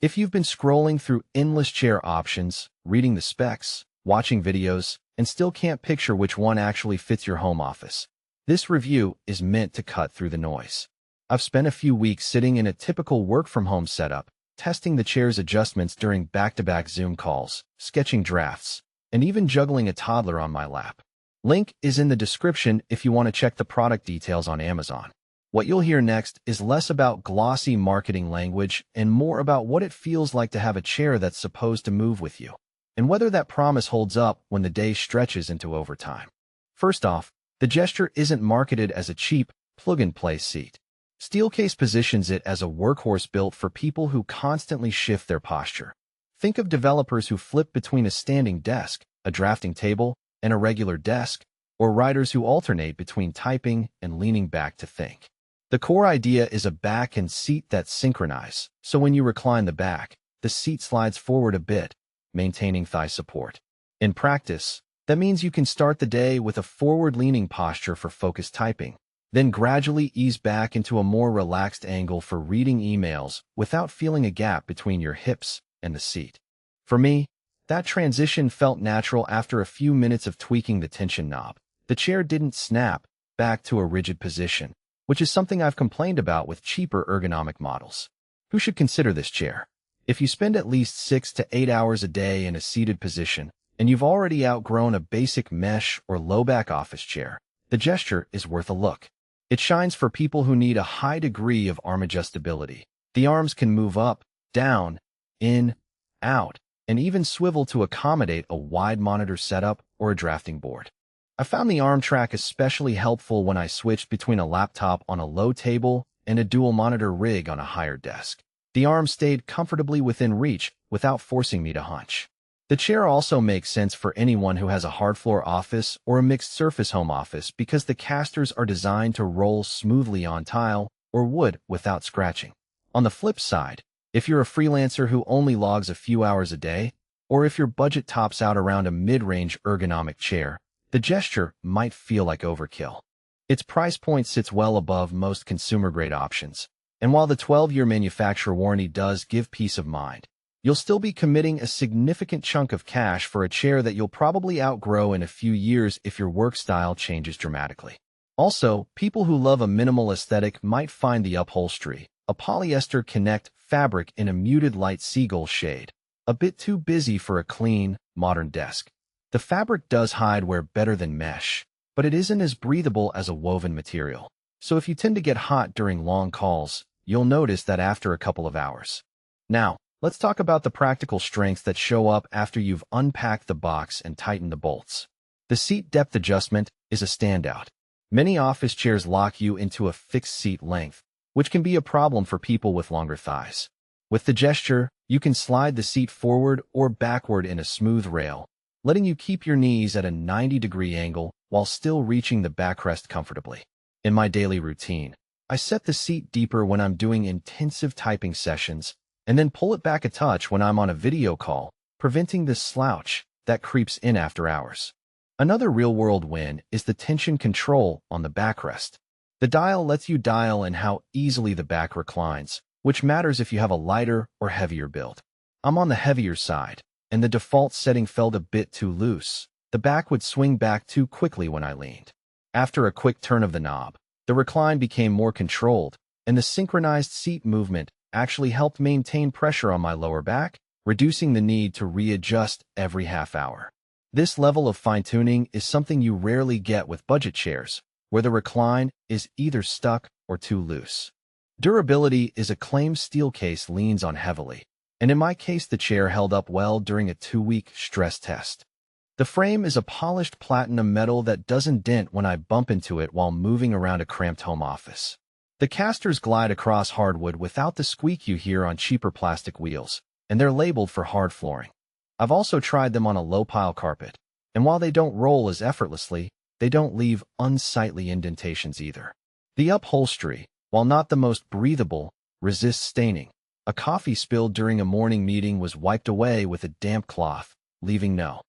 If you've been scrolling through endless chair options, reading the specs, watching videos, and still can't picture which one actually fits your home office, this review is meant to cut through the noise. I've spent a few weeks sitting in a typical work-from-home setup, testing the chair's adjustments during back-to-back Zoom calls, sketching drafts, and even juggling a toddler on my lap. Link is in the description if you want to check the product details on Amazon. What you'll hear next is less about glossy marketing language and more about what it feels like to have a chair that's supposed to move with you, and whether that promise holds up when the day stretches into overtime. First off, the gesture isn't marketed as a cheap, plug-and-play seat. Steelcase positions it as a workhorse built for people who constantly shift their posture. Think of developers who flip between a standing desk, a drafting table, and a regular desk, or writers who alternate between typing and leaning back to think. The core idea is a back and seat that synchronize, so when you recline the back, the seat slides forward a bit, maintaining thigh support. In practice, that means you can start the day with a forward-leaning posture for focused typing, then gradually ease back into a more relaxed angle for reading emails without feeling a gap between your hips and the seat. For me, that transition felt natural after a few minutes of tweaking the tension knob. The chair didn't snap back to a rigid position, which is something I've complained about with cheaper ergonomic models. Who should consider this chair? If you spend at least 6 to 8 hours a day in a seated position, and you've already outgrown a basic mesh or low-back office chair, the gesture is worth a look. It shines for people who need a high degree of arm adjustability. The arms can move up, down, in, out, and even swivel to accommodate a wide monitor setup or a drafting board. I found the arm track especially helpful when I switched between a laptop on a low table and a dual monitor rig on a higher desk. The arm stayed comfortably within reach without forcing me to hunch. The chair also makes sense for anyone who has a hard floor office or a mixed surface home office because the casters are designed to roll smoothly on tile or wood without scratching. On the flip side, if you're a freelancer who only logs a few hours a day, or if your budget tops out around a mid-range ergonomic chair, the gesture might feel like overkill. Its price point sits well above most consumer-grade options, and while the 12-year manufacturer warranty does give peace of mind, you'll still be committing a significant chunk of cash for a chair that you'll probably outgrow in a few years if your work style changes dramatically. Also, people who love a minimal aesthetic might find the Upholstered, a polyester connect fabric in a muted light Seagull shade, a bit too busy for a clean, modern desk. The fabric does hide wear better than mesh, but it isn't as breathable as a woven material. So if you tend to get hot during long calls, you'll notice that after a couple of hours. Now, let's talk about the practical strengths that show up after you've unpacked the box and tightened the bolts. The seat depth adjustment is a standout. Many office chairs lock you into a fixed seat length, which can be a problem for people with longer thighs. With the gesture, you can slide the seat forward or backward in a smooth rail, letting you keep your knees at a 90-degree angle while still reaching the backrest comfortably. In my daily routine, I set the seat deeper when I'm doing intensive typing sessions, and then pull it back a touch when I'm on a video call, preventing the slouch that creeps in after hours. Another real-world win is the tension control on the backrest. The dial lets you dial in how easily the back reclines, which matters if you have a lighter or heavier build. I'm on the heavier side, and the default setting felt a bit too loose. The back would swing back too quickly when I leaned. After a quick turn of the knob, the recline became more controlled, and the synchronized seat movement actually helped maintain pressure on my lower back, reducing the need to readjust every half hour. This level of fine-tuning is something you rarely get with budget chairs, where the recline is either stuck or too loose. Durability is a claim Steelcase leans on heavily, and in my case the chair held up well during a 2-week stress test. The frame is a polished platinum metal that doesn't dent when I bump into it while moving around a cramped home office. The casters glide across hardwood without the squeak you hear on cheaper plastic wheels, and they're labeled for hard flooring. I've also tried them on a low-pile carpet, and while they don't roll as effortlessly, they don't leave unsightly indentations either. The Upholstered, while not the most breathable, resists staining. A coffee spilled during a morning meeting was wiped away with a damp cloth, leaving no